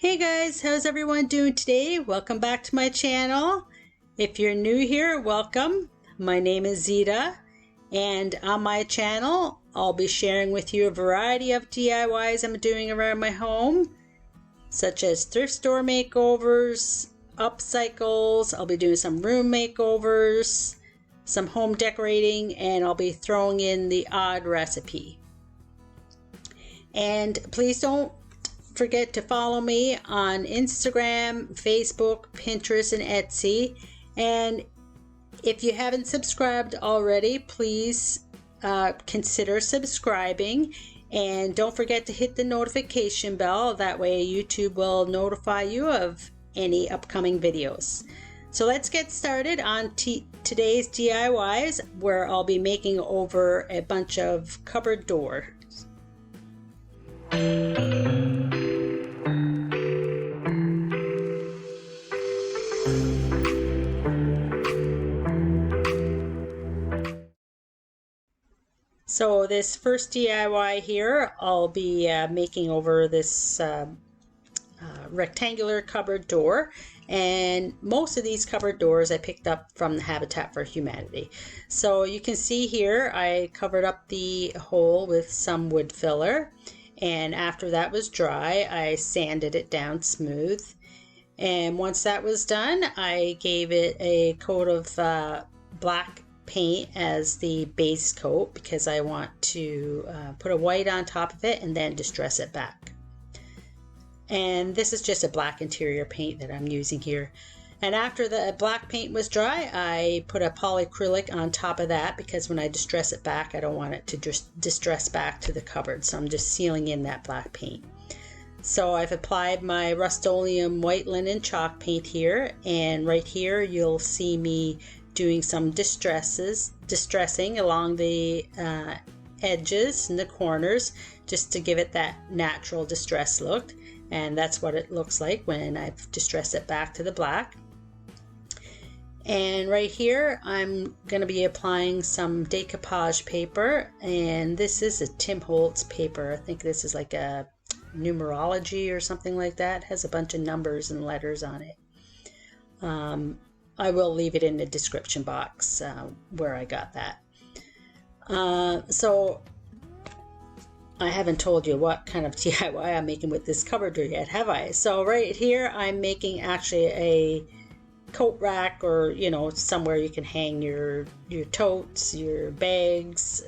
Hey guys, how's everyone doing today? Welcome back to my channel. If you're new here, welcome. My name is Zita, and on my channel I'll be sharing with you a variety of DIYs I'm doing around my home, such as thrift store makeovers, upcycles. I'll be doing some room makeovers, some home decorating, and I'll be throwing in the odd recipe. And please don't forget to follow me on Instagram, Facebook, Pinterest, and Etsy. And if you haven't subscribed already, please consider subscribing. And don't forget to hit the notification bell. That way YouTube will notify you of any upcoming videos. So let's get started on today's DIYs, where I'll be making over a bunch of cupboard doors. So this first DIY here, I'll be making over this rectangular cupboard door, and most of these cupboard doors I picked up from the Habitat for Humanity. So you can see here I covered up the hole with some wood filler, and after that was dry I sanded it down smooth, and once that was done I gave it a coat of black paint as the base coat, because I want to put a white on top of it and then distress it back. And this is just a black interior paint that I'm using here. And after the black paint was dry, I put a polyacrylic on top of that, because when I distress it back I don't want it to just distress back to the cupboard, so I'm just sealing in that black paint. So I've applied my Rust-Oleum white linen chalk paint here, and right here you'll see me doing some distressing along the edges and the corners, just to give it that natural distress look. And that's what it looks like when I've distressed it back to the black. And right here I'm going to be applying some decoupage paper, and this is a Tim Holtz paper. I think this is like a numerology or something like that. It has a bunch of numbers and letters on it. I will leave it in the description box where I got that. So I haven't told you what kind of DIY I'm making with this cupboard door yet, have I? So right here I'm making actually a coat rack, or somewhere you can hang your totes, your bags,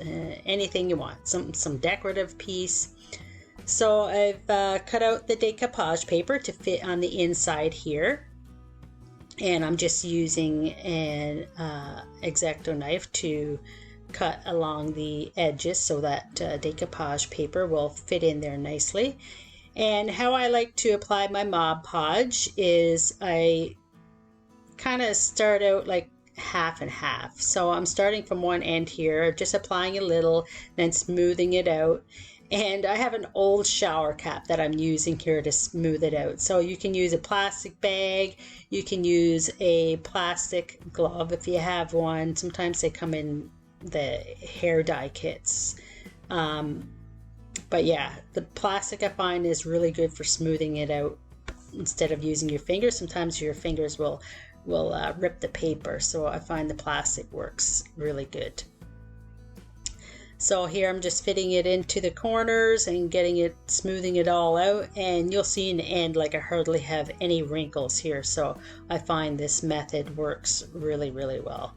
anything you want, some decorative piece. So I've cut out the decoupage paper to fit on the inside here. And I'm just using an X-Acto knife to cut along the edges so that decoupage paper will fit in there nicely. And how I like to apply my Mod Podge is I kind of start out like half and half. So I'm starting from one end here, just applying a little, then smoothing it out. And I have an old shower cap that I'm using here to smooth it out. So you can use a plastic bag, you can use a plastic glove if you have one. Sometimes they come in the hair dye kits. But yeah, the plastic I find is really good for smoothing it out instead of using your fingers. Sometimes your fingers will rip the paper, so I find the plastic works really good. So here I'm just fitting it into the corners and smoothing it all out, and you'll see in the end like I hardly have any wrinkles here, so I find this method works really, really well.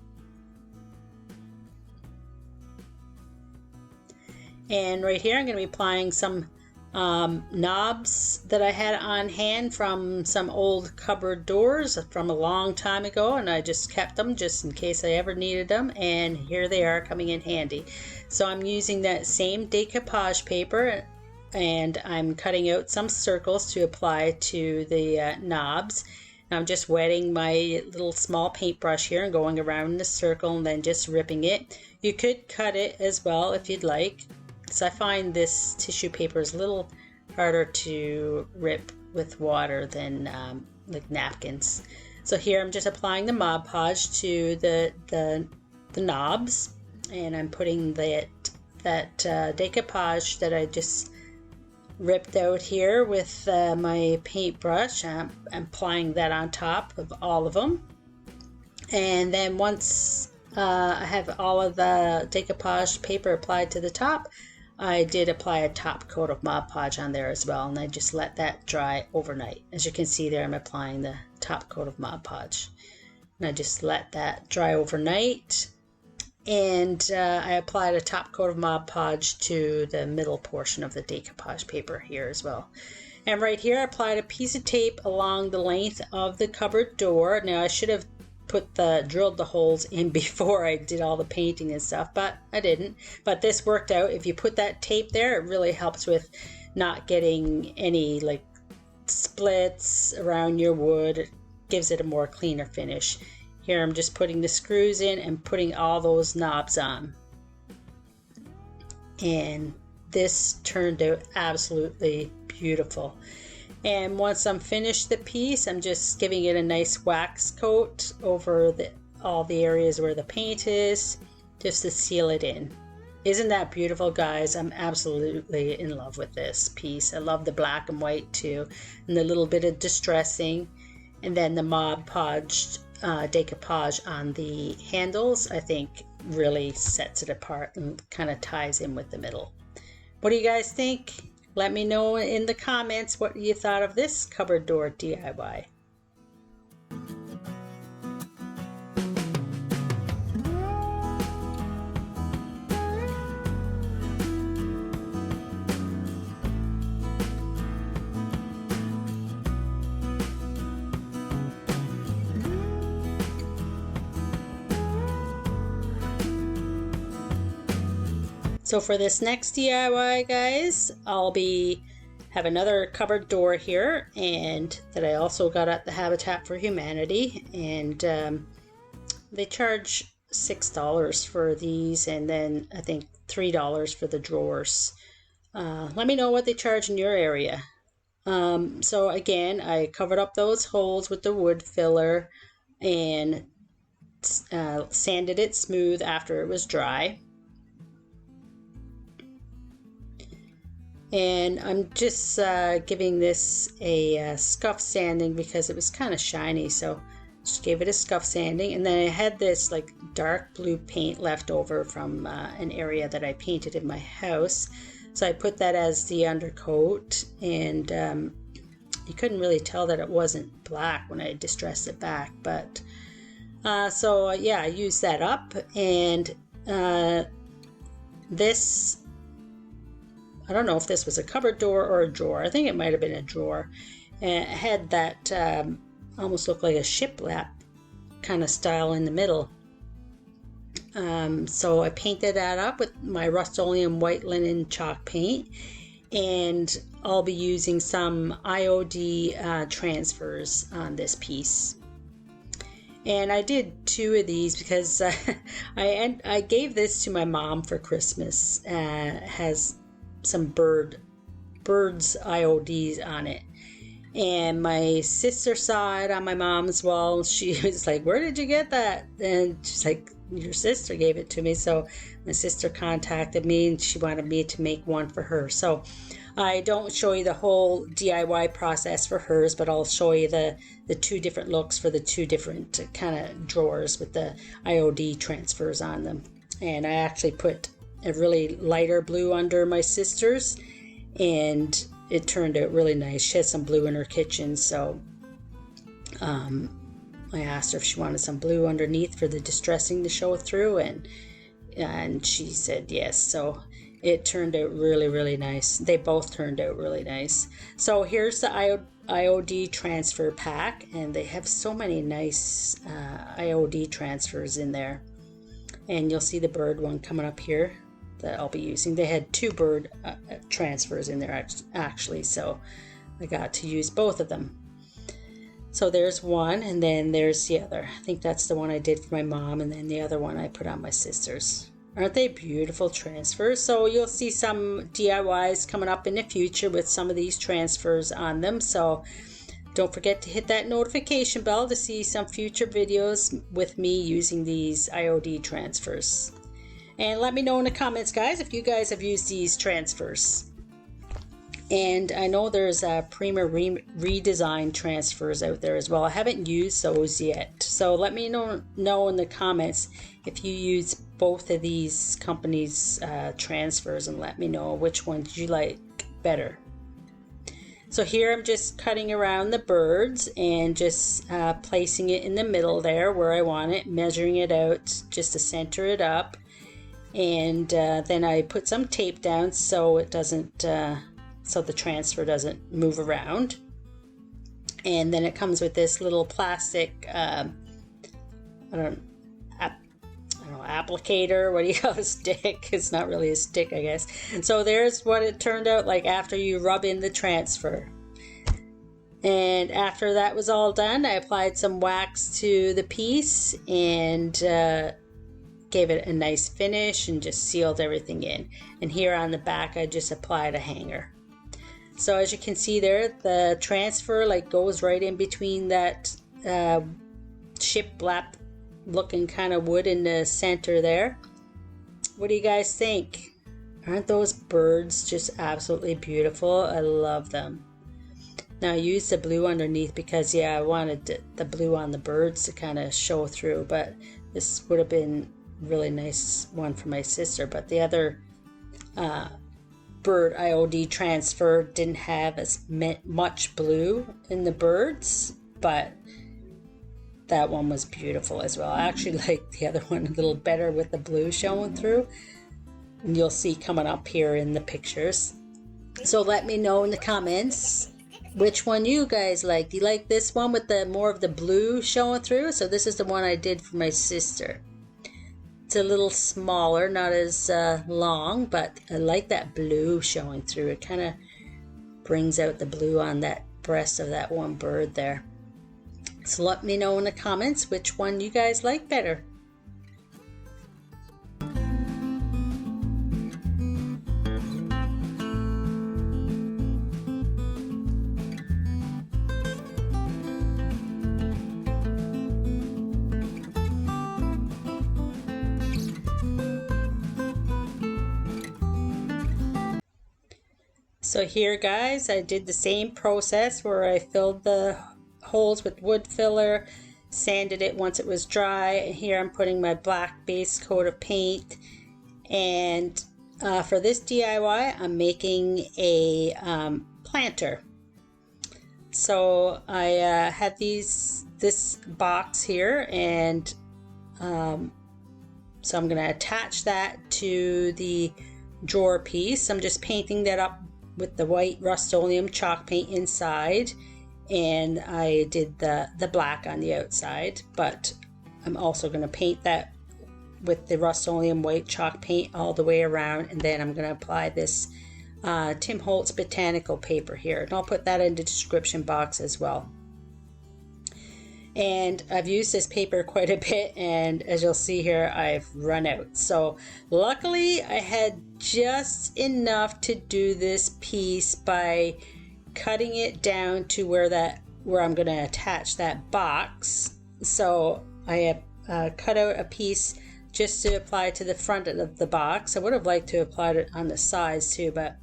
And right here I'm going to be applying some knobs that I had on hand from some old cupboard doors from a long time ago, and I just kept them just in case I ever needed them, and here they are coming in handy. So I'm using that same decoupage paper, and I'm cutting out some circles to apply to the knobs. And I'm just wetting my little small paintbrush here and going around in the circle and then just ripping it. You could cut it as well if you'd like. So I find this tissue paper is a little harder to rip with water than like napkins. So here I'm just applying the Mod Podge to the knobs, and I'm putting that decoupage that I just ripped out here with my paintbrush. I'm applying that on top of all of them. And then once I have all of the decoupage paper applied to the top, I did apply a top coat of Mod Podge on there as well, and I just let that dry overnight. As you can see there, I'm applying the top coat of Mod Podge. And I just let that dry overnight. And I applied a top coat of Mod Podge to the middle portion of the decoupage paper here as well. And right here, I applied a piece of tape along the length of the cupboard door. Now, I should have drilled the holes in before I did all the painting and stuff, but I didn't. But this worked out. If you put that tape there, it really helps with not getting any like splits around your wood. It gives it a more cleaner finish. Here I'm just putting the screws in and putting all those knobs on. And this turned out absolutely beautiful. And once I'm finished the piece, I'm just giving it a nice wax coat over all the areas where the paint is, just to seal it in. Isn't that beautiful, guys? I'm absolutely in love with this piece. I love the black and white too, and the little bit of distressing, and then the Mod Podge decoupage on the handles, I think really sets it apart and kind of ties in with the middle. What do you guys think? Let me know in the comments what you thought of this cupboard door DIY. So for this next DIY, guys, I'll have another cupboard door here, and that I also got at the Habitat for Humanity, and they charge $6 for these, and then I think $3 for the drawers. Let me know what they charge in your area. So again, I covered up those holes with the wood filler and sanded it smooth after it was dry. And I'm just giving this a scuff sanding because it was kind of shiny, so just gave it a scuff sanding. And then I had this like dark blue paint left over from an area that I painted in my house, so I put that as the undercoat, and you couldn't really tell that it wasn't black when I distressed it back, but so yeah, I used that up. And this, I don't know if this was a cupboard door or a drawer. I think it might have been a drawer. And it had that almost looked like a shiplap kind of style in the middle. So I painted that up with my Rust-Oleum white linen chalk paint. And I'll be using some IOD transfers on this piece. And I did 2 of these because I gave this to my mom for Christmas. It has some birds IODs on it, and my sister saw it on my mom's wall. She was like, "Where did you get that?" And she's like, "Your sister gave it to me." So my sister contacted me and she wanted me to make one for her. So I don't show you the whole DIY process for hers, but I'll show you the 2 different looks for the 2 different kind of drawers with the IOD transfers on them. And I actually put a really lighter blue under my sister's, and it turned out really nice. She has some blue in her kitchen, so I asked her if she wanted some blue underneath for the distressing to show through, and she said yes. So it turned out really, really nice. They both turned out really nice. So here's the IOD transfer pack, and they have so many nice IOD transfers in there. And you'll see the bird one coming up here that I'll be using. They had 2 bird transfers in there actually, so I got to use both of them. So there's one, and then there's the other. I think that's the one I did for my mom, and then the other one I put on my sister's. Aren't they beautiful transfers? So you'll see some DIYs coming up in the future with some of these transfers on them. So don't forget to hit that notification bell to see some future videos with me using these IOD transfers. And let me know in the comments, guys, if you guys have used these transfers. And I know there's Prima redesign transfers out there as well. I haven't used those yet. So let me know in the comments if you use both of these companies' transfers, and let me know which ones you like better. So here I'm just cutting around the birds and just placing it in the middle there where I want it, measuring it out just to center it up. And then I put some tape down so it doesn't so the transfer doesn't move around. And then it comes with this little plastic applicator. What do you call a stick? It's not really a stick, I guess. So there's what it turned out like after you rub in the transfer. And after that was all done, I applied some wax to the piece and gave it a nice finish and just sealed everything in. And here on the back I just applied a hanger. So as you can see there, the transfer like goes right in between that shiplap looking kind of wood in the center there. What do you guys think? Aren't those birds just absolutely beautiful? I love them. Now I used the blue underneath because I wanted the blue on the birds to kind of show through, but this would have been really nice one for my sister. But the other bird IOD transfer didn't have as much blue in the birds, but that one was beautiful as well. I actually like the other one a little better with the blue showing through, and you'll see coming up here in the pictures. So let me know in the comments which one you guys like. Do you like this one with the more of the blue showing through? So this is the one I did for my sister. It's a little smaller, not as long, but I like that blue showing through. It kind of brings out the blue on that breast of that one bird there. So let me know in the comments which one you guys like better. So here guys, I did the same process where I filled the holes with wood filler, sanded it once it was dry, and here I'm putting my black base coat of paint. And for this DIY I'm making a planter. So I had this box here, and so I'm going to attach that to the drawer piece. I'm just painting that up with the white Rust-Oleum chalk paint inside, and I did the black on the outside, but I'm also going to paint that with the Rust-Oleum white chalk paint all the way around, and then I'm going to apply this Tim Holtz Botanical paper here, and I'll put that in the description box as well. And I've used this paper quite a bit, and as you'll see here, I've run out. So luckily I had just enough to do this piece by cutting it down to where I'm going to attach that box. So I have cut out a piece just to apply to the front of the box. I would have liked to apply it on the sides too, but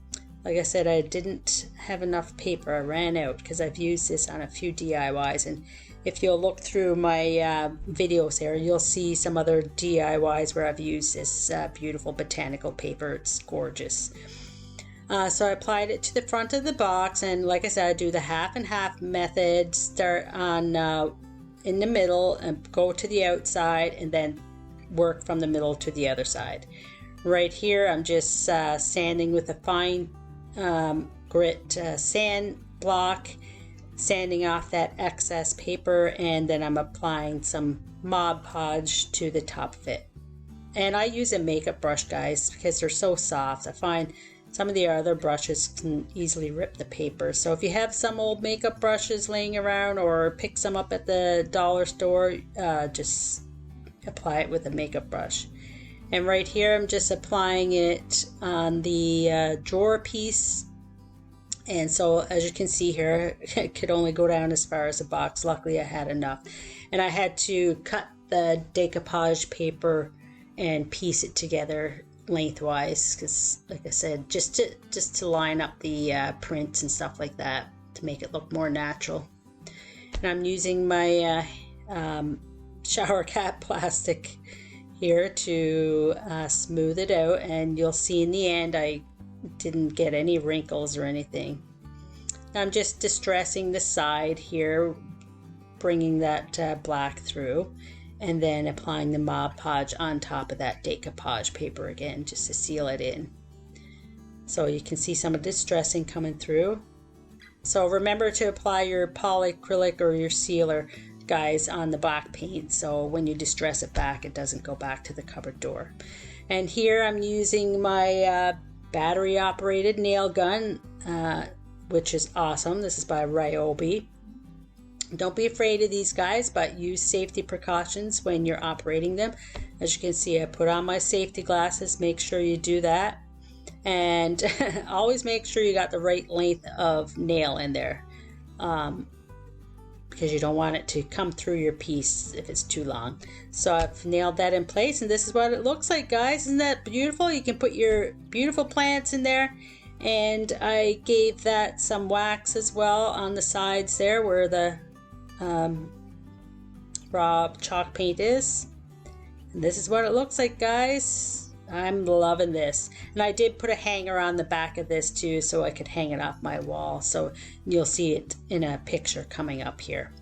like I said, I didn't have enough paper. I ran out because I've used this on a few DIYs, and if you'll look through my videos there, you'll see some other DIYs where I've used this beautiful botanical paper. It's gorgeous. So I applied it to the front of the box, and like I said, I do the half and half method. Start on in the middle and go to the outside, and then work from the middle to the other side. Right here, I'm just sanding with a fine grit sand block, sanding off that excess paper, and then I'm applying some Mod Podge to the top of it. And I use a makeup brush, guys, because they're so soft. I find some of the other brushes can easily rip the paper. So if you have some old makeup brushes laying around, or pick some up at the dollar store, just apply it with a makeup brush. And right here I'm just applying it on the drawer piece. And so as you can see here, it could only go down as far as the box. Luckily I had enough. And I had to cut the decoupage paper and piece it together lengthwise, because like I said, just to line up the prints and stuff like that to make it look more natural. And I'm using my shower cap plastic here to smooth it out, and you'll see in the end I didn't get any wrinkles or anything. I'm just distressing the side here, bringing that black through, and then applying the Mod Podge on top of that decoupage paper again, just to seal it in. So you can see some of this distressing coming through. So remember to apply your polyacrylic or your sealer, guys, on the black paint, so when you distress it back, it doesn't go back to the cupboard door. And here I'm using my battery operated nail gun, which is awesome. This is by Ryobi. Don't be afraid of these guys, but use safety precautions when you're operating them. As you can see, I put on my safety glasses. Make sure you do that, and always make sure you got the right length of nail in there, because you don't want it to come through your piece if it's too long. So I've nailed that in place, and this is what it looks like, guys. Isn't that beautiful? You can put your beautiful plants in there, and I gave that some wax as well on the sides there where the raw chalk paint is. And this is what it looks like, guys. I'm loving this. And I did put a hanger on the back of this too, so I could hang it off my wall, so you'll see it in a picture coming up here.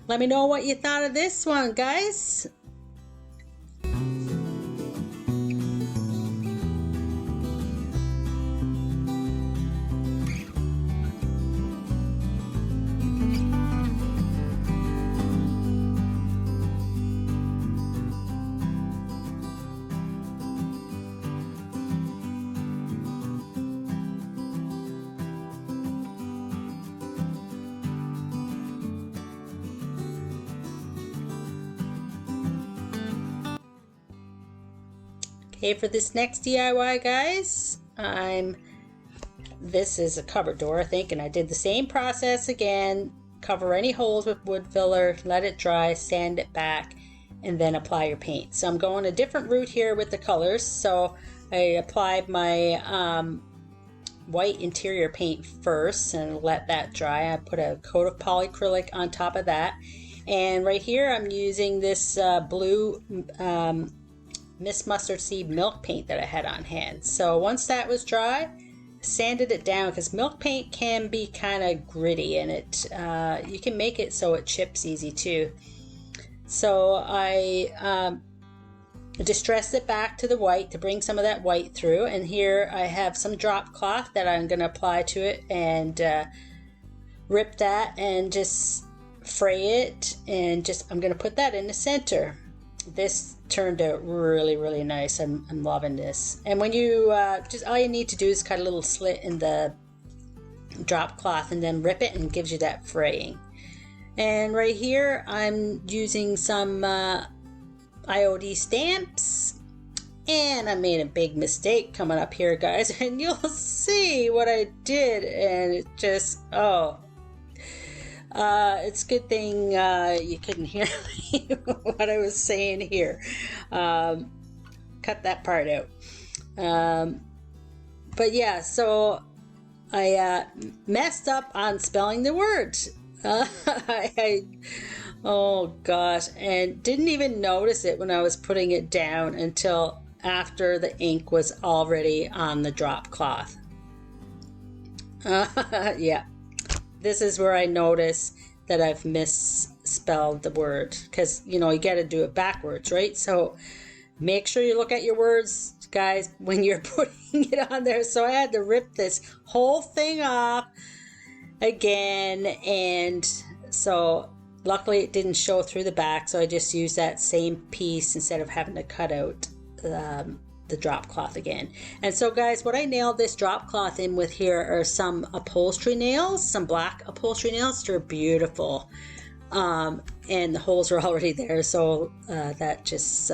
Let me know what you thought of this one, guys. Okay, for this next DIY, guys, this is a cupboard door, I think, and I did the same process again. Cover any holes with wood filler, let it dry, sand it back, and then apply your paint. So I'm going a different route here with the colors. So I applied my white interior paint first and let that dry. I put a coat of polyacrylic on top of that. And right here I'm using this blue Miss Mustard Seed milk paint that I had on hand. So once that was dry, sanded it down, because milk paint can be kind of gritty, and it you can make it so it chips easy too. So I distressed it back to the white to bring some of that white through, and here I have some drop cloth that I'm going to apply to it and rip that and just fray it, and I'm going to put that in the center. This turned out really, really nice. I'm loving this. And when you just all you need to do is cut a little slit in the drop cloth and then rip it, and it gives you that fraying. And right here I'm using some IOD stamps, and I made a big mistake coming up here, guys, and you'll see what I did, and it just it's a good thing you couldn't hear me what I was saying here. Cut that part out. But yeah, so I messed up on spelling the word. Oh gosh, and didn't even notice it when I was putting it down until after the ink was already on the drop cloth. Yeah. This is where I notice that I've misspelled the word, because you got to do it backwards, right? So make sure you look at your words, guys, when you're putting it on there. So I had to rip this whole thing off again, and so luckily it didn't show through the back, so I just used that same piece instead of having to cut out the drop cloth again. And so, guys, what I nailed this drop cloth in with here are some upholstery nails, some black upholstery nails. They're beautiful, and the holes are already there, so that just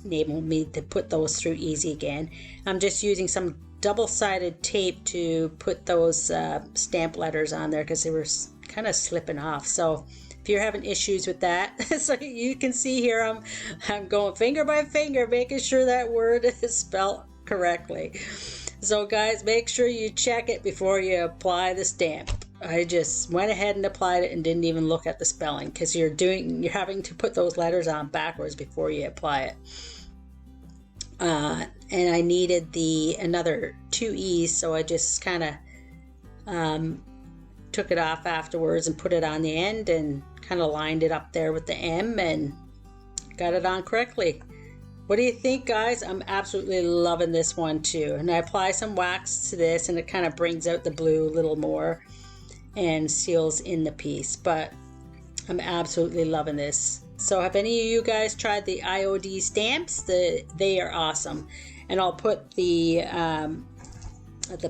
enabled me to put those through easy again. I'm just using some double-sided tape to put those stamp letters on there, because they were kind of slipping off. So if you're having issues with that. So you can see here I'm going finger by finger, making sure that word is spelled correctly. So guys, make sure you check it before you apply the stamp. I just went ahead and applied it and didn't even look at the spelling, because you're having to put those letters on backwards before you apply it. And I needed another 2 E's, so I just kind of took it off afterwards and put it on the end and kind of lined it up there with the M and got it on correctly. What do you think, guys? I'm absolutely loving this one too. And I apply some wax to this and it kind of brings out the blue a little more and seals in the piece, but I'm absolutely loving this. So have any of you guys tried the IOD stamps? They are awesome. And I'll put the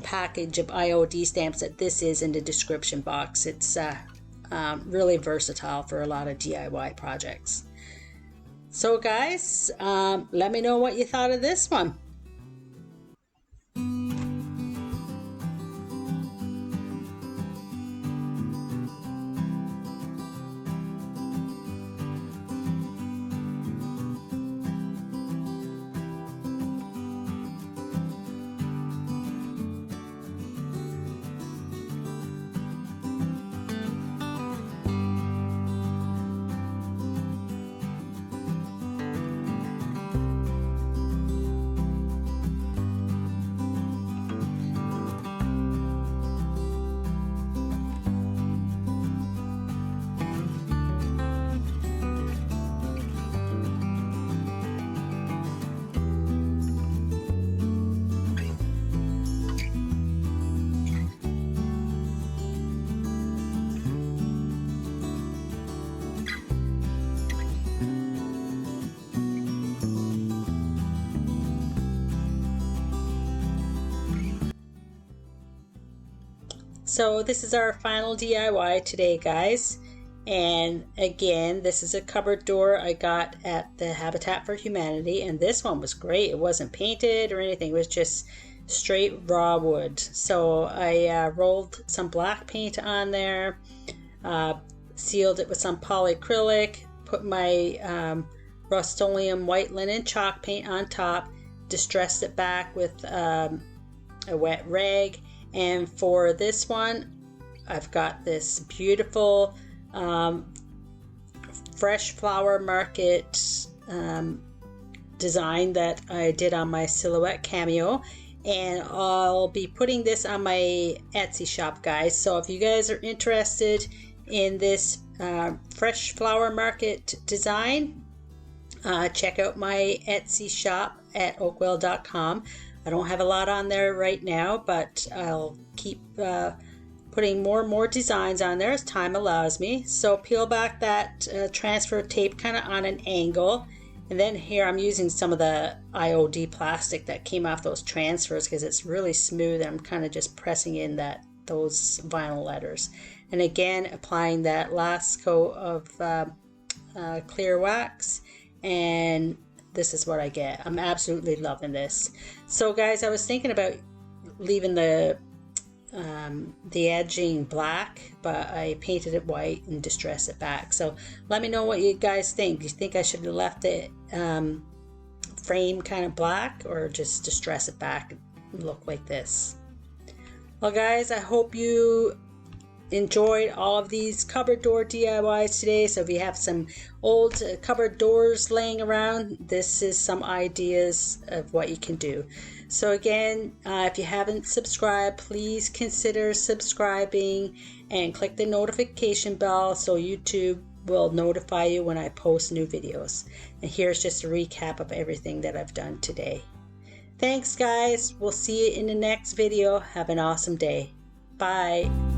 package of IOD stamps that this is in the description box. It's really versatile for a lot of DIY projects. So guys, let me know what you thought of this one. So this is our final DIY today, guys. And again, this is a cupboard door I got at the Habitat for Humanity, and this one was great. It wasn't painted or anything, it was just straight raw wood. So I rolled some black paint on there, sealed it with some polyacrylic, put my Rust-Oleum white linen chalk paint on top, distressed it back with a wet rag. And for this one, I've got this beautiful fresh flower market design that I did on my silhouette cameo, and I'll be putting this on my Etsy shop, guys. So if you guys are interested in this fresh flower market design, check out my Etsy shop at OakWell.com. I don't have a lot on there right now, but I'll keep putting more and more designs on there as time allows me. So peel back that transfer tape kind of on an angle, and then here I'm using some of the IOD plastic that came off those transfers because it's really smooth. I'm kind of just pressing in those vinyl letters, and again applying that last coat of clear wax, and this is what I get. I'm absolutely loving this. So guys, I was thinking about leaving the edging black, but I painted it white and distressed it back. So let me know what you guys think. Do you think I should have left it frame kind of black, or just distress it back and look like this? Well guys, I hope you enjoyed all of these cupboard door DIYs today. So if you have some old cupboard doors laying around, this is some ideas of what you can do. So again, if you haven't subscribed, please consider subscribing and click the notification bell so YouTube will notify you when I post new videos. And here's just a recap of everything that I've done today. Thanks guys, we'll see you in the next video. Have an awesome day. Bye.